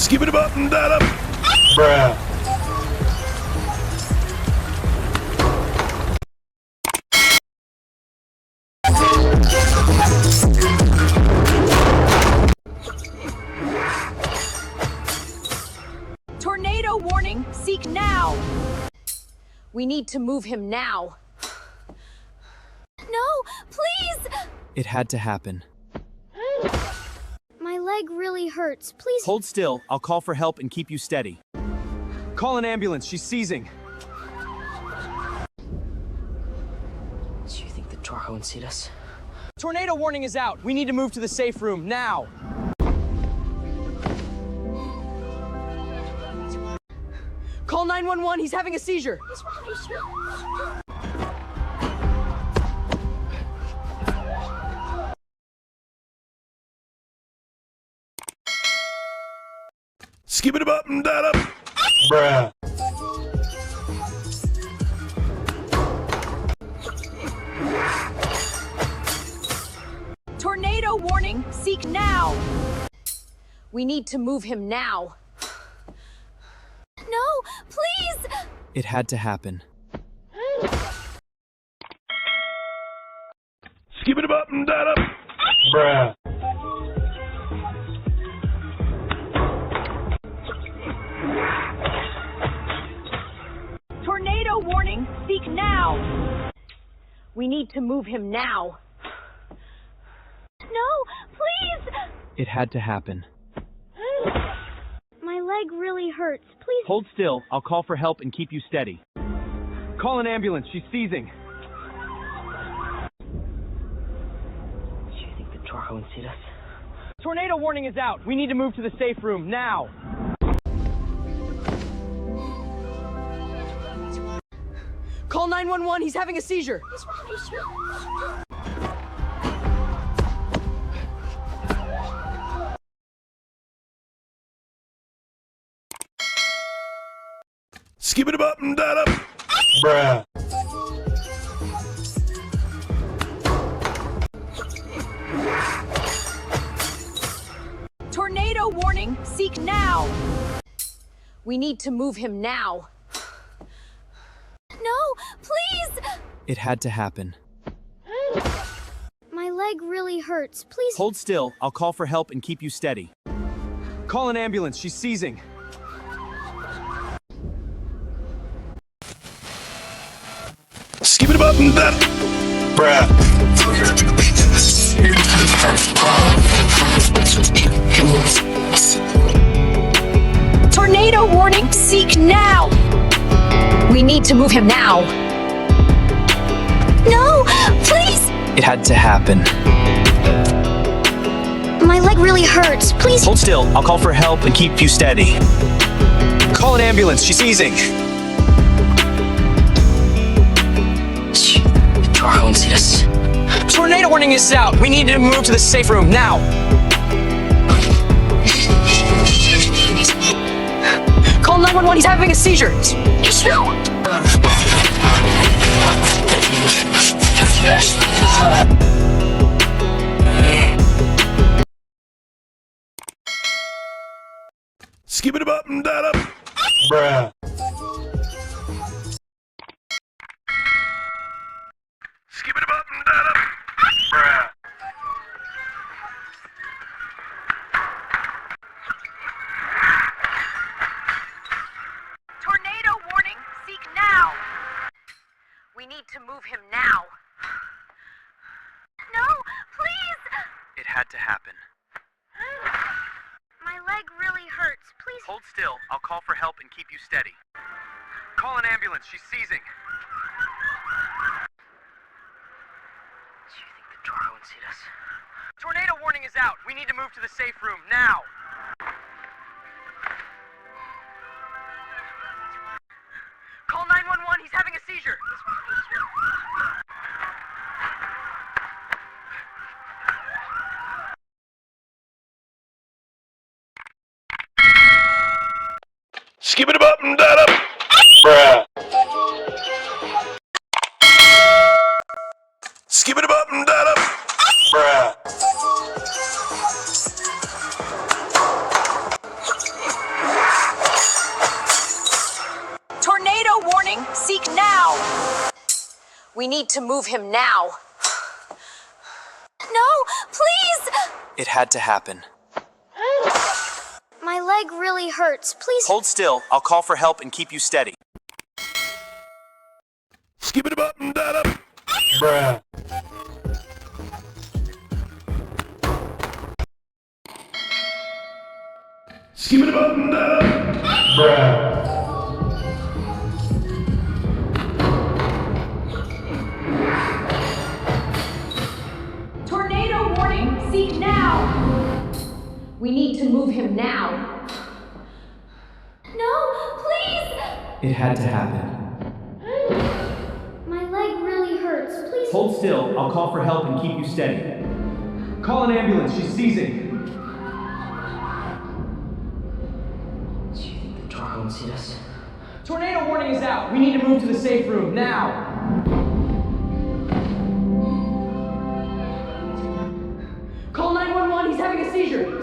Skip it up and that up. Bruh. Tornado warning, seek now. We need to move him now. No, please! It had to happen. My leg really hurts. Please. Hold still. I'll call for help and keep you steady. Call an ambulance. She's seizing. Do you think the Dwargo would see us? Tornado warning is out. We need to move to the safe room now. Call 911. He's having a seizure. Skip it up and that up. Bruh. Tornado warning, seek now. We need to move him now. No, please! It had to happen. Skip it up and that up. Bruh. Tornado warning, seek now. We need to move him now. No, please! It had to happen. My leg really hurts. Please. Hold still. I'll call for help and keep you steady. Call an ambulance. She's seizing. Do you think the Dwargo would see us? Tornado warning is out. We need to move to the safe room now. Call 911. He's having a seizure. Skip it up and that up. Bruh. Tornado warning, seek now. We need to move him now. No, please! It had to happen. My leg really hurts. Please. Hold still. I'll call for help and keep you steady. Call an ambulance. She's seizing. Skip it up and that. Bruh. Tornado warning, seek now. We need to move him now. No, please! It had to happen. My leg really hurts. Please. Hold still. I'll call for help and keep you steady. Call an ambulance. She's seizing. The Dwargo would see us. Tornado warning is out. We need to move to the safe room now. Call 911. He's having a seizure. Skip it up and that up. Bruh. Skip it up and that up. Bruh. Tornado warning, seek now. We need to move him now. No, please! It had to happen. My leg really hurts. Please. Hold still. I'll call for help and keep you steady. Call an ambulance. She's seizing. Do you think the Dwargo would see us? Tornado warning is out. We need to move to the safe room now. Call 911. He's having a seizure. Skip it up and that up. Bruh. Skip it up and that up. Bruh. need to move him now. No, please! It had to happen. My leg really hurts. Please. Hold still. I'll call for help and keep you steady. Skip it up and down up. Bruh. Skip it up and down up. Bruh. Tornado warning! Seek now! We need to move him now. No, please! It had to happen. My leg really hurts. Please. Hold still. I'll call for help and keep you steady. Call an ambulance. She's seizing. Do you think the door won't see us? Tornado warning is out. We need to move to the safe room now. Call 911. He's having a seizure.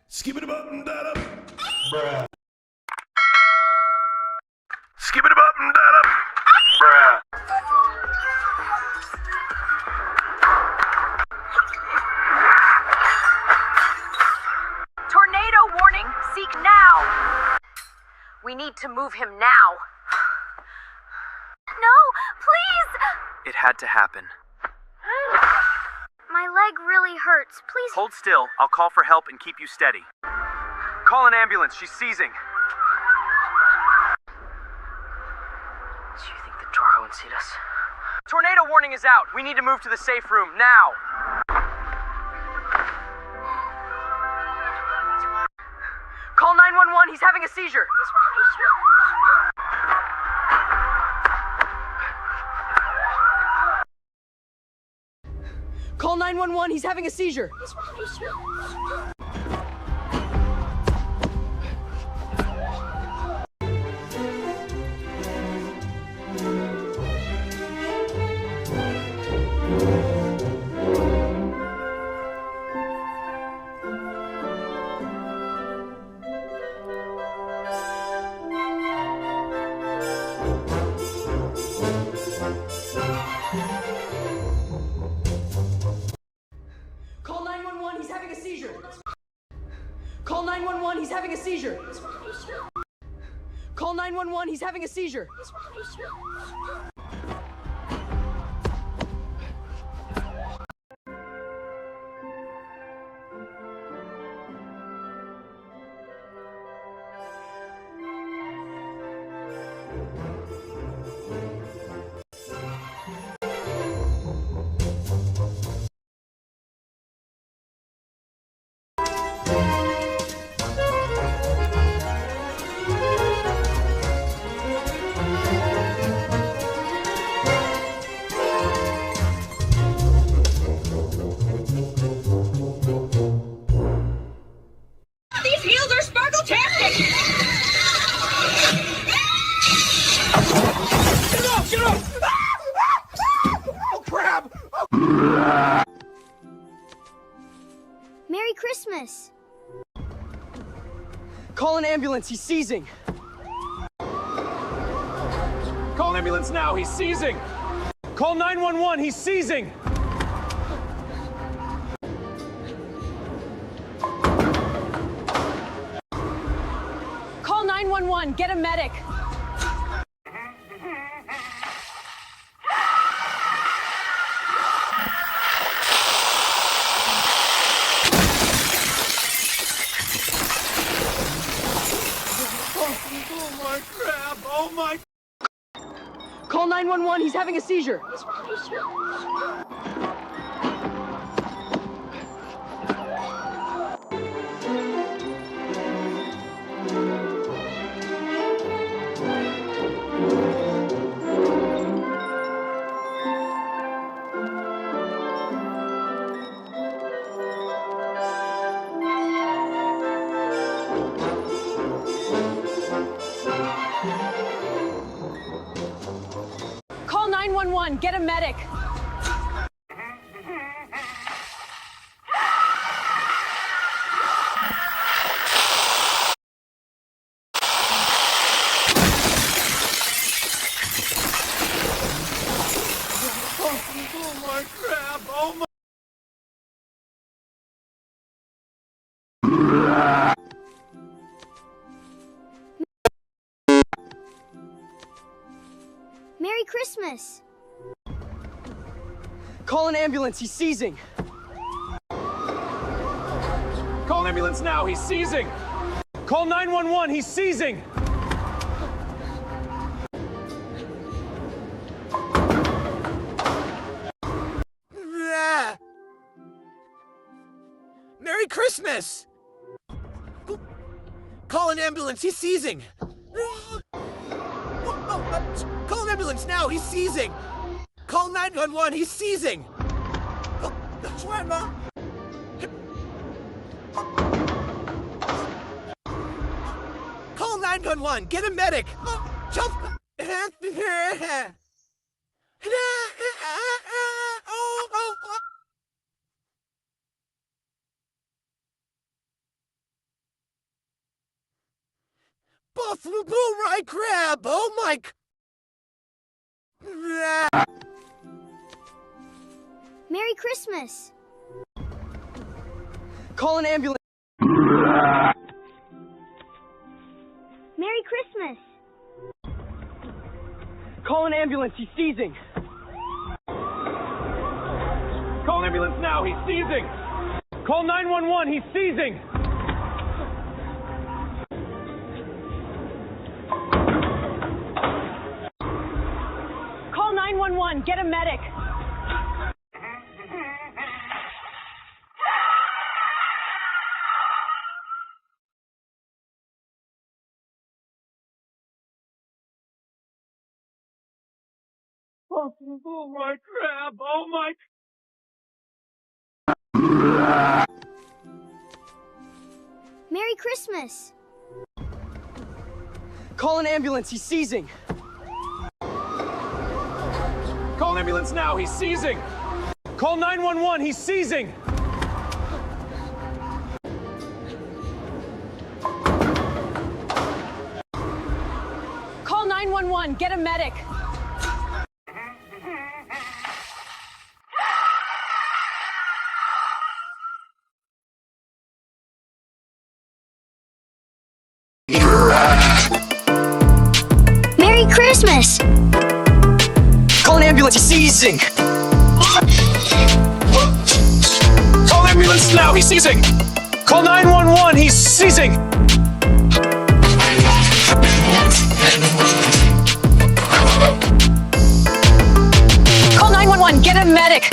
Skip it up and down up. Bruh. Skip it up and down up. Bruh. Tornado warning! Seek now! We need to move him now. No, please! It had to happen. My leg really hurts. Please. Hold still. I'll call for help and keep you steady. Call an ambulance. She's seizing. Do you think the door won't see us? Tornado warning is out. We need to move to the safe room now. Call 911. He's having a seizure. Call 911. He's having a seizure. Call 911. He's having a seizure. Call 911. He's having a seizure. Call 911. He's having a seizure. These heels are sparkle-tastic! Get off! Get off! Oh, crap! Merry Christmas. Call an ambulance. He's seizing. Call an ambulance now. He's seizing. Call 911. He's seizing. Call 911. Get a medic. Oh, my crap! Oh, my... Call 911. He's having a seizure. Call 911. Get a medic. my crap! Oh my... Merry Christmas! Call an ambulance, he's seizing. Call an ambulance now, he's seizing! Call 911, he's seizing! Merry Christmas! Call an ambulance, he's seizing! Call an ambulance now, he's seizing! Call 911, he's seizing! Call 911, get a medic! Jump! Buffalo bull crab! Oh my... Merry Christmas! Call an ambulance. Merry Christmas! Call an ambulance, he's seizing. Call an ambulance now, he's seizing! Call 911, he's seizing! Call 911. Get a medic. Oh my crap! Oh my... Merry Christmas! Call an ambulance, he's seizing. Call an ambulance now, he's seizing! Call 911, he's seizing! Call 911. Get a medic. Merry Christmas! Call an ambulance, he's seizing. Call an ambulance now, he's seizing! Call 911, he's seizing! Call 911. Get a medic.